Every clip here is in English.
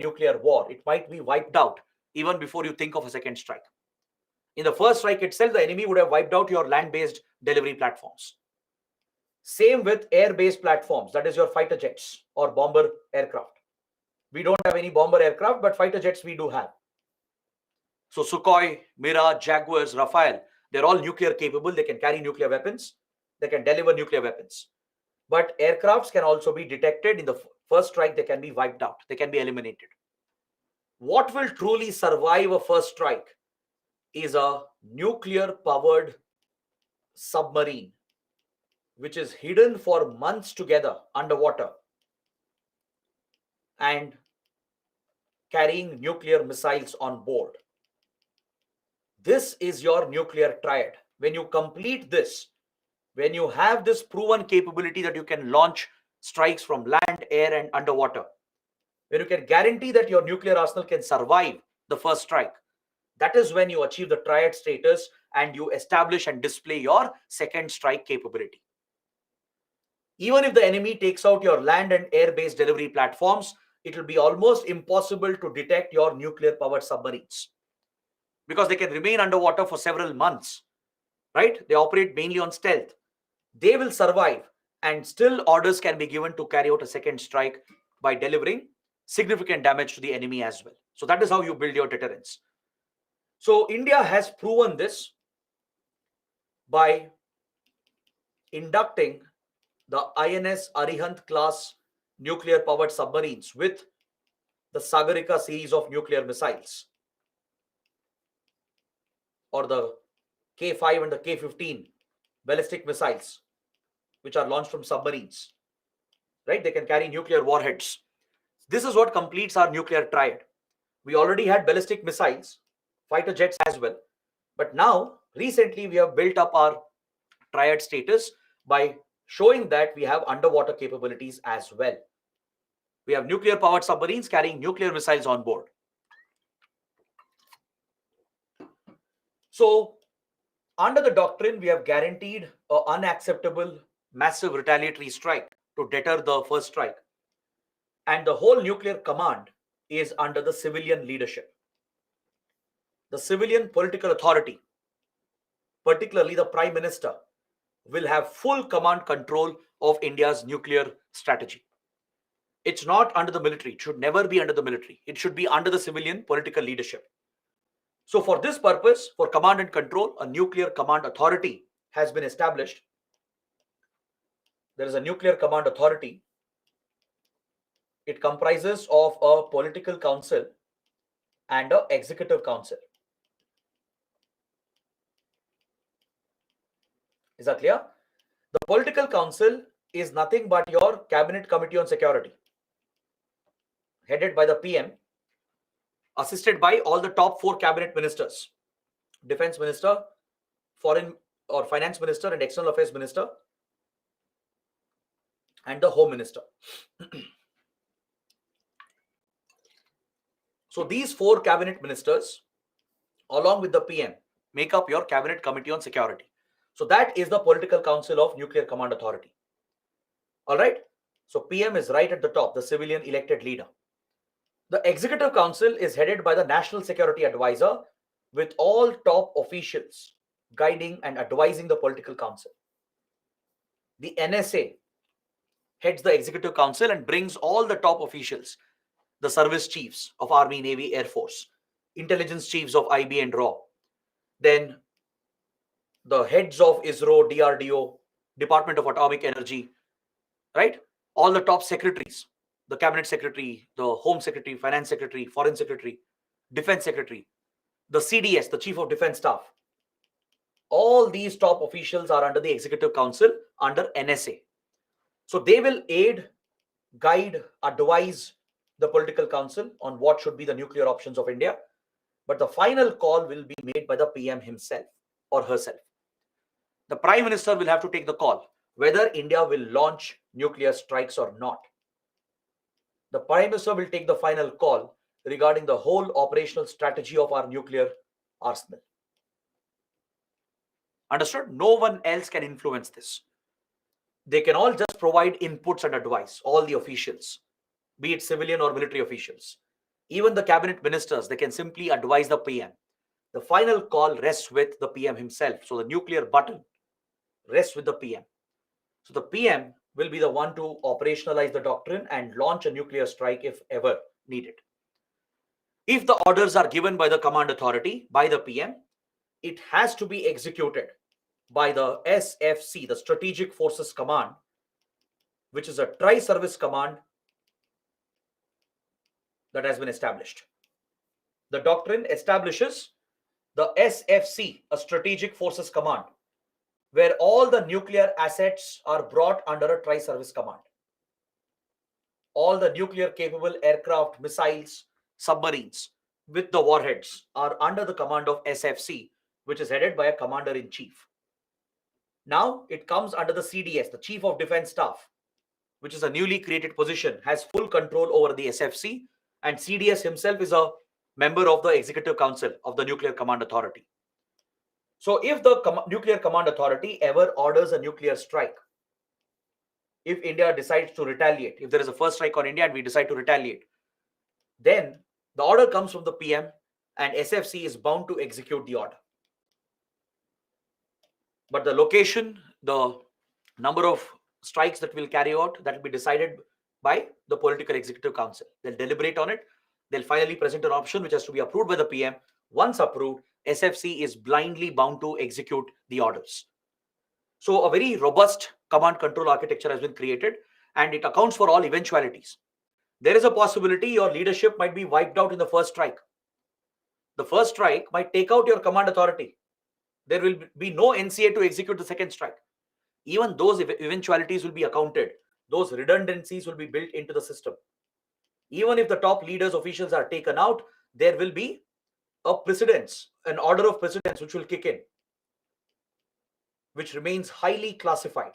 nuclear war. It might be wiped out even before you think of a second strike. In the first strike itself, the enemy would have wiped out your land-based delivery platforms. Same with air-based platforms, that is your fighter jets or bomber aircraft. We don't have any bomber aircraft, but fighter jets we do have. So Sukhoi, Mira, Jaguars, Rafale, they're all nuclear capable. They can carry nuclear weapons. They can deliver nuclear weapons. But aircrafts can also be detected. In the first strike, they can be wiped out. They can be eliminated. What will truly survive a first strike is a nuclear-powered submarine, which is hidden for months together underwater and carrying nuclear missiles on board. This is your nuclear triad. When you complete this, when you have this proven capability that you can launch strikes from land, air, and underwater, when you can guarantee that your nuclear arsenal can survive the first strike, that is when you achieve the triad status and you establish and display your second strike capability. Even if the enemy takes out your land and air-based delivery platforms, it will be almost impossible to detect your nuclear-powered submarines because they can remain underwater for several months, right? They operate mainly on stealth. They will survive, and still orders can be given to carry out a second strike by delivering significant damage to the enemy as well. So that is how you build your deterrence. So India has proven this by inducting the INS Arihant class nuclear powered submarines with the Sagarika series of nuclear missiles, or the K5 and the K15 ballistic missiles, which are launched from submarines, right? They can carry nuclear warheads. This is what completes our nuclear triad. We already had ballistic missiles, fighter jets as well, but now recently we have built up our triad status by showing that we have underwater capabilities as well. We have nuclear powered submarines carrying nuclear missiles on board. So under the doctrine, we have guaranteed an unacceptable massive retaliatory strike to deter the first strike. And the whole nuclear command is under the civilian leadership. The civilian political authority, particularly the Prime Minister, will have full command control of India's nuclear strategy. It's not under the military. It should never be under the military. It should be under the civilian political leadership. So for this purpose, for command and control, a nuclear command authority has been established. There is a nuclear command authority. It comprises of a political council and an executive council. Is that clear? The political council is nothing but your Cabinet Committee on Security, headed by the PM, assisted by all the top 4 cabinet ministers: Defense Minister, Foreign or Finance Minister, and External Affairs Minister, and the Home Minister. So these 4 cabinet ministers, along with the PM, make up your Cabinet Committee on Security. So that is the political council of Nuclear Command Authority. All right. So PM is right at the top, the civilian elected leader. The Executive Council is headed by the National Security Advisor, with all top officials guiding and advising the political council. The NSA heads the Executive Council and brings all the top officials, the service chiefs of Army, Navy, Air Force, intelligence chiefs of IB and RAW, then the heads of ISRO, DRDO, Department of Atomic Energy, right? All the top secretaries, the Cabinet Secretary, the Home Secretary, Finance Secretary, Foreign Secretary, Defense Secretary, the CDS, the Chief of Defense Staff. All these top officials are under the Executive Council under NSA. So they will aid, guide, advise the political council on what should be the nuclear options of India. But the final call will be made by the PM himself or herself. The Prime Minister will have to take the call whether India will launch nuclear strikes or not. The Prime Minister will take the final call regarding the whole operational strategy of our nuclear arsenal. Understood? No one else can influence this. They can all just provide inputs and advice, all the officials, be it civilian or military officials. Even the cabinet ministers, they can simply advise the PM. The final call rests with the PM himself. So the nuclear button rests with the PM. So the PM will be the one to operationalize the doctrine and launch a nuclear strike if ever needed. If the orders are given by the command authority, by the PM, it has to be executed by the SFC, the Strategic Forces Command, which is a tri-service command that has been established. The doctrine establishes the SFC, a Strategic Forces Command, where all the nuclear assets are brought under a tri-service command. All the nuclear capable aircraft, missiles, submarines with the warheads are under the command of SFC, which is headed by a commander-in-chief. Now it comes under the CDS, the Chief of Defense Staff, which is a newly created position, has full control over the SFC, and CDS himself is a member of the Executive Council of the Nuclear Command Authority. So if the Nuclear Command Authority ever orders a nuclear strike, if India decides to retaliate, if there is a first strike on India and we decide to retaliate, then the order comes from the PM and SFC is bound to execute the order. But the location, the number of strikes that will carry out, that will be decided by the Political Executive Council. They'll deliberate on it. They'll finally present an option which has to be approved by the PM. Once approved, SFC is blindly bound to execute the orders. So a very robust command control architecture has been created, and it accounts for all eventualities. There is a possibility your leadership might be wiped out in the first strike. The first strike might take out your command authority. There will be no NCA to execute the second strike. Even those eventualities will be accounted. Those redundancies will be built into the system. Even if the top leaders, officials are taken out, there will be a precedence, an order of precedence which will kick in, which remains highly classified.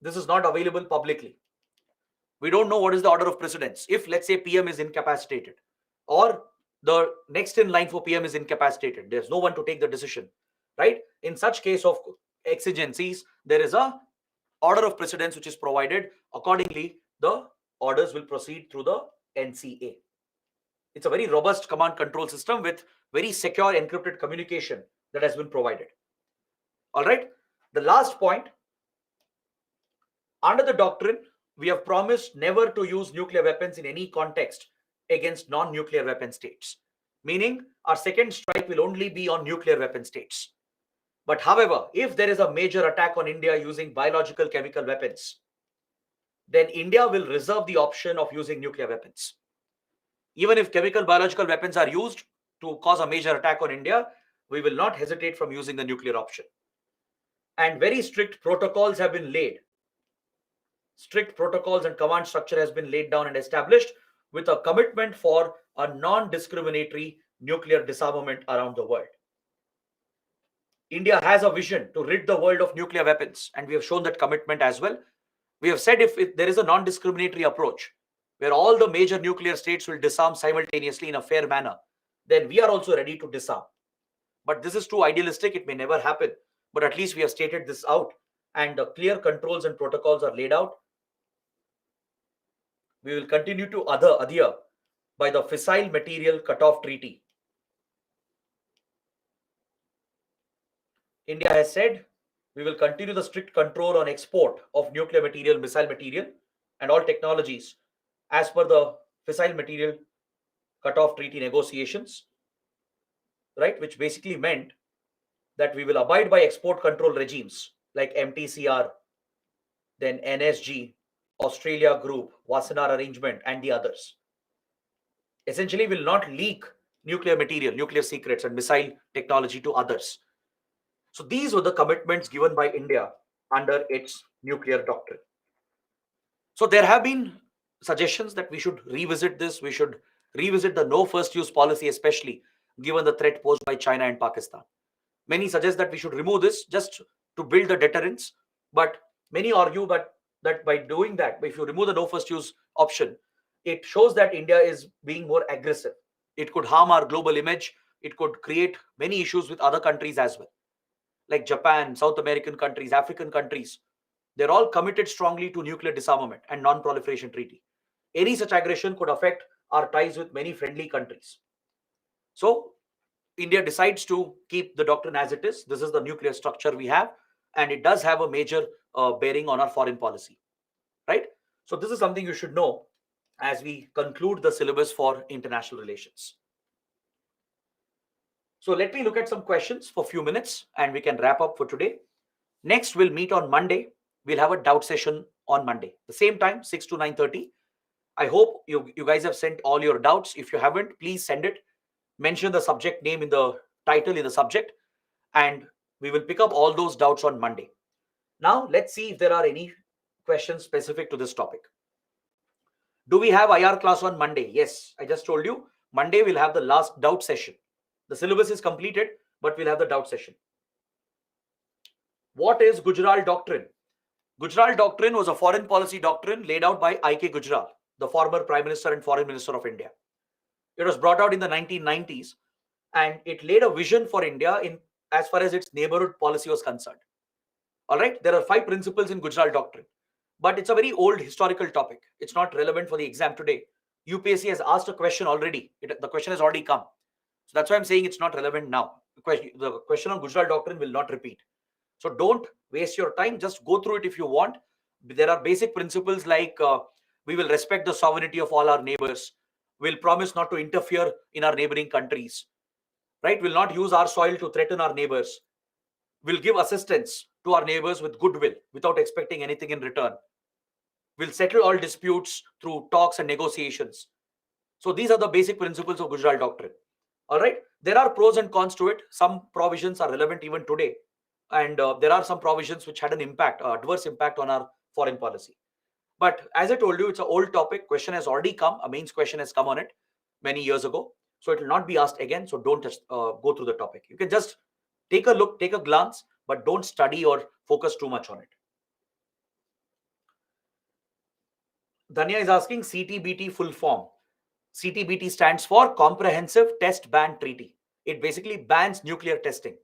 This is not available publicly. We don't know what is the order of precedence. If, let's say, PM is incapacitated, or the next in line for PM is incapacitated, there's no one to take the decision, right? In such case of exigencies, there is a order of precedence which is provided. Accordingly, the orders will proceed through the NCA. It's a very robust command control system with very secure encrypted communication that has been provided. All right. The last point, under the doctrine, we have promised never to use nuclear weapons in any context against non-nuclear weapon states, meaning our second strike will only be on nuclear weapon states. But however, if there is a major attack on India using biological chemical weapons, then India will reserve the option of using nuclear weapons. Even if chemical biological weapons are used to cause a major attack on India, we will not hesitate from using the nuclear option. And very strict protocols have been laid. Strict protocols and command structure has been laid down and established with a commitment for a non-discriminatory nuclear disarmament around the world. India has a vision to rid the world of nuclear weapons, and we have shown that commitment as well. We have said if there is a non-discriminatory approach where all the major nuclear states will disarm simultaneously in a fair manner, then we are also ready to disarm. But this is too idealistic. It may never happen. But at least we have stated this out, and the clear controls and protocols are laid out. We will continue to adhere by the Fissile Material Cutoff Treaty. India has said we will continue the strict control on export of nuclear material, missile material, and all technologies as per the Fissile Material Cutoff Treaty negotiations, right? Which basically meant that we will abide by export control regimes like MTCR, then NSG, Australia Group, Wassenaar Arrangement, and the others. Essentially, will not leak nuclear material, nuclear secrets, and missile technology to others. So these were the commitments given by India under its nuclear doctrine. So there have been suggestions that we should revisit this. We should revisit the no first use policy, especially given the threat posed by China and Pakistan. Many suggest that we should remove this just to build the deterrence. But many argue that by doing that, if you remove the no first use option, it shows that India is being more aggressive. It could harm our global image. It could create many issues with other countries as well, like Japan, South American countries, African countries. They're all committed strongly to nuclear disarmament and non-proliferation treaty. Any such aggression could affect our ties with many friendly countries. So India decides to keep the doctrine as it is. This is the nuclear structure we have, and it does have a major bearing on our foreign policy, right? So this is something you should know as we conclude the syllabus for international relations. So let me look at some questions for a few minutes and we can wrap up for today. Next, we'll meet on Monday. We'll have a doubt session on Monday, the same time, 6 to 9:30. I hope you guys have sent all your doubts. If you haven't, please send it. Mention the subject name in the title in the subject, and we will pick up all those doubts on Monday. Now, let's see if there are any questions specific to this topic. Do we have IR class on Monday? Yes, I just told you. Monday, we'll have the last doubt session. The syllabus is completed, but we'll have the doubt session. What is Gujral Doctrine? Gujral Doctrine was a foreign policy doctrine laid out by I.K. Gujral, the former Prime Minister and Foreign Minister of India. It was brought out in the 1990s, and it laid a vision for India in as far as its neighborhood policy was concerned. All right, there are 5 principles in Gujral Doctrine, but it's a very old historical topic. It's not relevant for the exam today. UPSC has asked a question already. The question has already come. So that's why I'm saying it's not relevant now. The question on Gujral Doctrine will not repeat. So don't waste your time. Just go through it if you want. There are basic principles like we will respect the sovereignty of all our neighbors. We'll promise not to interfere in our neighboring countries. Right? We'll not use our soil to threaten our neighbors. We'll give assistance to our neighbors with goodwill without expecting anything in return. We'll settle all disputes through talks and negotiations. So these are the basic principles of Gujral Doctrine. All right. There are pros and cons to it. Some provisions are relevant even today. And there are some provisions which had an impact, adverse impact on our foreign policy. But as I told you, it's an old topic. Question has already come. A mains question has come on it many years ago. So it will not be asked again. So don't just go through the topic. You can just take a look, take a glance, but don't study or focus too much on it. Dhanya is asking CTBT full form. CTBT stands for Comprehensive Test Ban Treaty. It basically bans nuclear testing.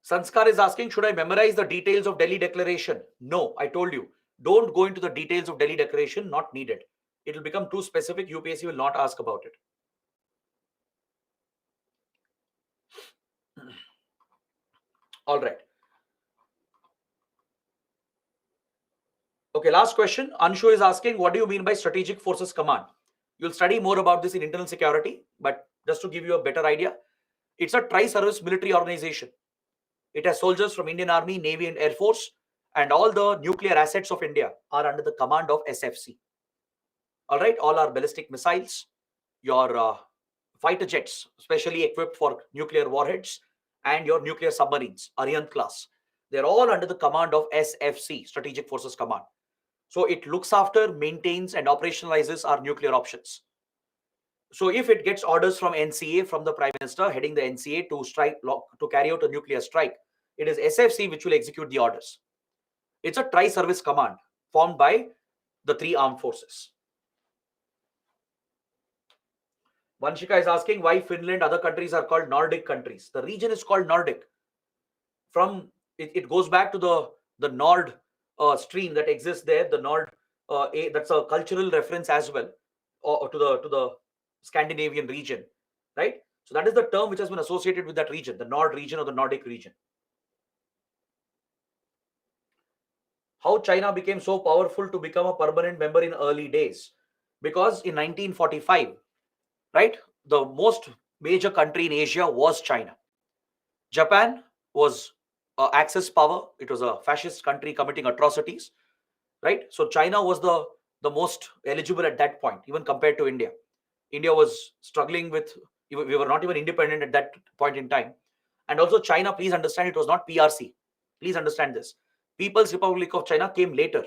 Sanskar is asking, should I memorize the details of Delhi Declaration? No, I told you, don't go into the details of Delhi Declaration, not needed. It will become too specific. UPSC will not ask about it. All right. Okay, last question. Anshu is asking, what do you mean by Strategic Forces Command? You'll study more about this in internal security, but just to give you a better idea, it's a tri-service military organization. It has soldiers from Indian Army, Navy, and Air Force, and all the nuclear assets of India are under the command of SFC. All right, all our ballistic missiles, your fighter jets, specially equipped for nuclear warheads, and your nuclear submarines, Arihant class, they're all under the command of SFC, Strategic Forces Command. So it looks after, maintains, and operationalizes our nuclear options. So if it gets orders from NCA, from the Prime Minister heading the NCA to strike, to carry out a nuclear strike, it is SFC which will execute the orders. It's a tri-service command formed by the 3 armed forces. Vanshika is asking why Finland, other countries are called Nordic countries. The region is called Nordic. From it goes back to the Nord stream that exists there. The Nord, that's a cultural reference as well, or to the Scandinavian region, right? So that is the term which has been associated with that region, the Nord region or the Nordic region. How China became so powerful to become a permanent member in early days? Because in 1945, right, the most major country in Asia was China. Japan was Axis power. It was a fascist country committing atrocities, right? So China was the most eligible at that point, even compared to India. India was struggling with, we were not even independent at that point in time. And also China, please understand, it was not PRC. Please understand this. People's Republic of China came later.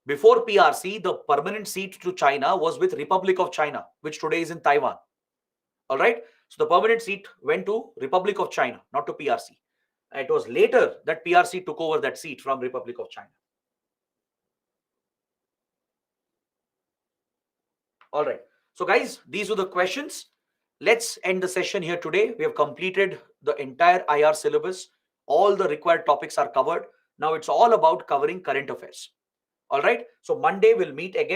Before PRC, the permanent seat to China was with Republic of China, which today is in Taiwan. All right. So the permanent seat went to Republic of China, not to PRC. It was later that PRC took over that seat from Republic of China. All right. So guys, these were the questions. Let's end the session here today. We have completed the entire IR syllabus All the required topics are covered. Now it's all about covering current affairs. All right. So Monday we'll meet again.